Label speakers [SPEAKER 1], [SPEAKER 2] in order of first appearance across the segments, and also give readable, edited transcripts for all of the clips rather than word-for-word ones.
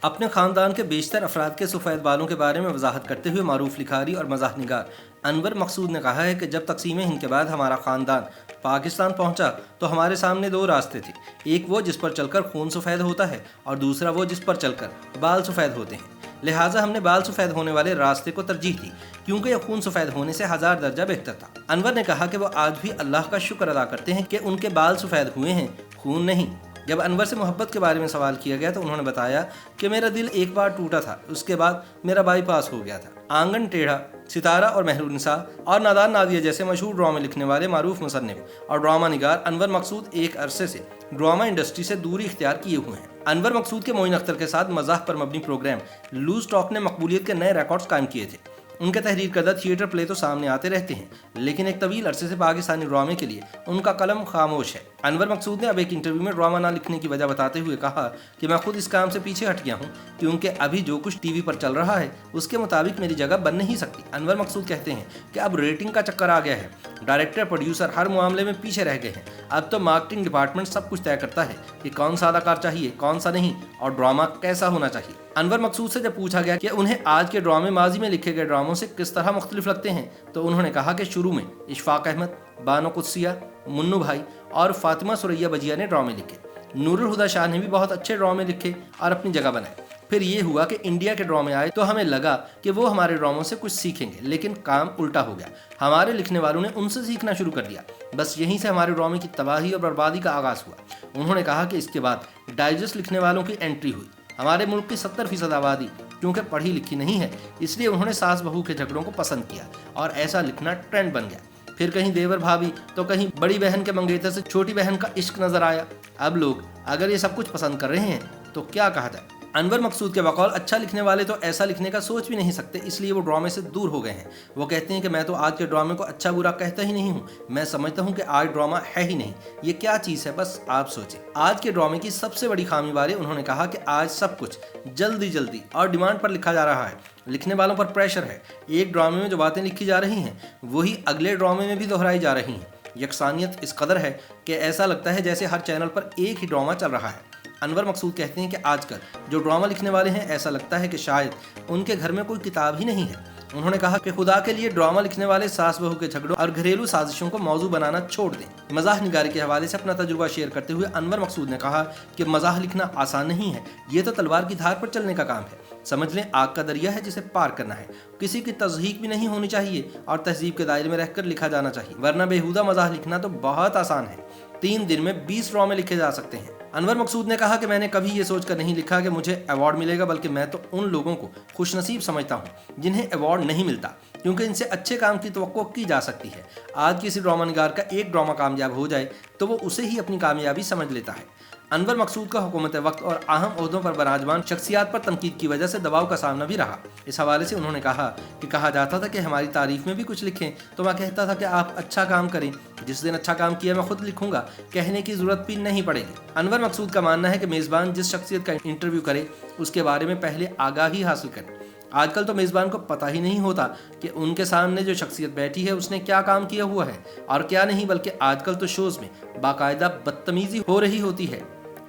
[SPEAKER 1] اپنے خاندان کے بیشتر افراد کے سفید بالوں کے بارے میں وضاحت کرتے ہوئے معروف لکھاری اور مزاح نگار انور مقصود نے کہا ہے کہ جب تقسیم ہند کے بعد ہمارا خاندان پاکستان پہنچا تو ہمارے سامنے دو راستے تھے، ایک وہ جس پر چل کر خون سفید ہوتا ہے اور دوسرا وہ جس پر چل کر بال سفید ہوتے ہیں، لہٰذا ہم نے بال سفید ہونے والے راستے کو ترجیح دی کیونکہ یہ خون سفید ہونے سے 1000 درجہ بہتر تھا۔ انور نے کہا کہ وہ آج بھی اللہ کا شکر ادا کرتے ہیں کہ ان کے بال سفید ہوئے ہیں، خون نہیں۔ جب انور سے محبت کے بارے میں سوال کیا گیا تو انہوں نے بتایا کہ میرا دل ایک بار ٹوٹا تھا، اس کے بعد میرا بائی پاس ہو گیا تھا۔ آنگن ٹیڑھا، ستارہ اور مہرالنساء اور نادان نادیہ جیسے مشہور ڈرامے لکھنے والے معروف مصنف اور ڈرامہ نگار انور مقصود ایک عرصے سے ڈرامہ انڈسٹری سے دوری اختیار کیے ہوئے ہیں۔ انور مقصود کے معین اختر کے ساتھ مزاح پر مبنی پروگرام لوز ٹاک نے مقبولیت کے نئے ریکارڈز قائم کیے تھے۔ ان کے تحریر کردہ تھیٹر پلے تو سامنے آتے رہتے ہیں، لیکن ایک طویل عرصے سے پاکستانی ڈرامے کے لیے ان کا قلم خاموش ہے۔ انور مقصود نے اب ایک انٹرویو میں ڈرامہ نہ لکھنے کی وجہ بتاتے ہوئے کہا کہ میں خود اس کام سے پیچھے ہٹ گیا ہوں کیونکہ ابھی جو کچھ ٹی وی پر چل رہا ہے اس کے مطابق میری جگہ بن نہیں سکتی۔ انور مقصود کہتے ہیں کہ اب ریٹنگ کا چکر آ گیا ہے، ڈائریکٹر پروڈیوسر ہر معاملے میں پیچھے رہ گئے ہیں، اب تو مارکیٹنگ ڈپارٹمنٹ سب کچھ طے کرتا ہے کہ کون سا اداکار چاہیے کون سا نہیں اور ڈرامہ کیسا ہونا چاہیے۔ انور مقصود سے جب پوچھا گیا کہ انہیں آج کے ڈرامے ماضی میں لکھے گئے ڈراموں سے کس طرح مختلف لگتے ہیں تو انہوں نے کہا کہ شروع میں اشفاق احمد، بانو قدسیہ، منو بھائی اور فاطمہ سریا بجیا نے ڈرامے لکھے، نور الہدیٰ شاہ نے بھی بہت اچھے ڈرامے لکھے اور اپنی جگہ بنائے۔ پھر یہ ہوا کہ انڈیا کے ڈرامے آئے تو ہمیں لگا کہ وہ ہمارے ڈراموں سے کچھ سیکھیں گے، لیکن کام الٹا ہو گیا، ہمارے لکھنے والوں نے ان سے سیکھنا شروع کر دیا، بس یہیں سے ہمارے ڈرامے کی تباہی اور بربادی کا آغاز ہوا۔ انہوں نے کہا کہ اس کے بعد ڈائجسٹ لکھنے والوں کی انٹری ہوئی۔ ہمارے ملک کی 70% آبادی کیونکہ پڑھی لکھی نہیں ہے، اس لیے انہوں نے ساس بہو کے جھگڑوں کو پسند کیا اور ایسا لکھنا ٹرینڈ بن گیا۔ پھر کہیں دیور بھابھی تو کہیں بڑی بہن کے منگیتر سے چھوٹی بہن کا عشق نظر آیا۔ اب لوگ اگر یہ سب کچھ پسند کر رہے ہیں تو کیا کہا جائے۔ انور مقصود کے بقول اچھا لکھنے والے تو ایسا لکھنے کا سوچ بھی نہیں سکتے، اس لیے وہ ڈرامے سے دور ہو گئے ہیں۔ وہ کہتے ہیں کہ میں تو آج کے ڈرامے کو اچھا برا کہتا ہی نہیں ہوں، میں سمجھتا ہوں کہ آج ڈرامہ ہے ہی نہیں، یہ کیا چیز ہے بس آپ سوچیں۔ آج کے ڈرامے کی سب سے بڑی خامی بارے انہوں نے کہا کہ آج سب کچھ جلدی اور ڈیمانڈ پر لکھا جا رہا ہے، لکھنے والوں پر پریشر ہے، ایک ڈرامے میں جو باتیں لکھی جا رہی ہیں وہی اگلے ڈرامے میں بھی دہرائی جا رہی ہیں۔ یکسانیت اس قدر ہے کہ ایسا لگتا ہے جیسے ہر چینل پر ایک ہی ڈرامہ چل رہا ہے۔ انور مقصود کہتے ہیں کہ آج کل جو ڈرامہ لکھنے والے ہیں ایسا لگتا ہے کہ شاید ان کے گھر میں کوئی کتاب ہی نہیں ہے۔ انہوں نے کہا کہ خدا کے لیے ڈرامہ لکھنے والے ساس بہو کے جھگڑوں اور گھریلو سازشوں کو موضوع بنانا چھوڑ دیں۔ مزاح نگاری کے حوالے سے اپنا تجربہ شیئر کرتے ہوئے انور مقصود نے کہا کہ مزاح لکھنا آسان نہیں ہے، یہ تو تلوار کی دھار پر چلنے کا کام ہے، سمجھ لیں آگ کا دریا ہے جسے پار کرنا ہے، کسی کی تضحیق بھی نہیں ہونی چاہیے اور تہذیب کے دائرے میں رہ کر لکھا جانا چاہیے، ورنہ بیہودہ مزاح لکھنا تو بہت آسان ہے، 3 دن میں 20 ڈرامے لکھے جا سکتے ہیں۔ انور مقصود نے کہا کہ میں نے کبھی یہ سوچ کر نہیں لکھا کہ مجھے ایوارڈ ملے گا، بلکہ میں تو ان لوگوں کو خوش نصیب سمجھتا ہوں جنہیں ایوارڈ نہیں ملتا، کیونکہ ان سے اچھے کام کی توقع کی جا سکتی ہے۔ آج کسی ڈرامہ نگار کا ایک ڈرامہ کامیاب ہو جائے تو وہ اسے ہی اپنی کامیابی سمجھ لیتا ہے۔ انور مقصود کا حکومت وقت اور اہم عہدوں پر براجمان شخصیات پر تنقید کی وجہ سے دباؤ کا سامنا بھی رہا۔ اس حوالے سے انہوں نے کہا کہ کہا جاتا تھا کہ ہماری تعریف میں بھی کچھ لکھیں تو میں کہتا تھا کہ آپ اچھا کام کریں، جس دن اچھا کام کیا میں خود لکھوں گا، کہنے کی ضرورت بھی نہیں پڑے گی۔ انور مقصود کا ماننا ہے کہ میزبان جس شخصیت کا انٹرویو کرے اس کے بارے میں پہلے آگاہی حاصل کرے۔ آج کل تو میزبان کو پتہ ہی نہیں ہوتا کہ ان کے سامنے جو شخصیت بیٹھی ہے اس نے کیا کام کیا ہوا ہے اور کیا نہیں، بلکہ آج کل تو شوز میں باقاعدہ بدتمیزی ہو رہی ہوتی ہے۔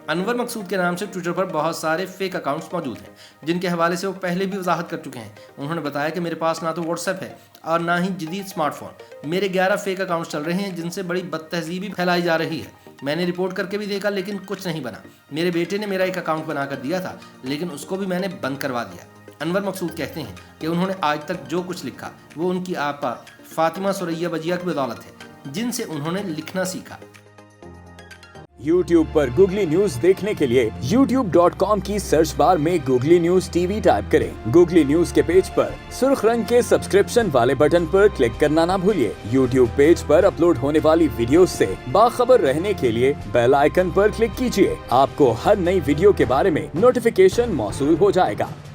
[SPEAKER 1] انور مقصود کے نام سے ٹویٹر پر بہت سارے فیک اکاؤنٹس موجود ہیں جن کے حوالے سے وہ پہلے بھی وضاحت کر چکے ہیں۔ انہوں نے بتایا کہ میرے پاس نہ تو واٹس ایپ ہے اور نہ ہی جدید اسمارٹ فون، میرے 11 فیک اکاؤنٹس چل رہے ہیں جن سے بڑی بد تہذیبی پھیلائی جا رہی ہے۔ میں نے رپورٹ کر کے بھی دیکھا لیکن کچھ نہیں بنا، میرے بیٹے نے میرا ایک اکاؤنٹ بنا کر دیا تھا لیکن اس کو بھی میں نے بند کروا دیا۔ انور مقصود کہتے ہیں کہ انہوں نے آج تک جو کچھ لکھا وہ ان کی آپا فاطمہ سریا بجیا کی بدولت ہے، جن سے انہوں نے لکھنا سیکھا۔
[SPEAKER 2] YouTube پر گوگلی نیوز دیکھنے کے لیے youtube.com کی سرچ بار میں googly news T V type کریں۔ گوگلی نیوز کے پیج پر سرخ رنگ کے سبسکرپشن والے بٹن پر کلک کرنا نہ بھولیے۔ YouTube پیج پر اپلوڈ ہونے والی ویڈیوز سے باخبر رہنے کے لیے بیل آئیکن پر کلک کیجیے۔ آپ کو ہر نئی ویڈیو کے بارے میں نوٹیفیکیشن موصول ہو جائے گا۔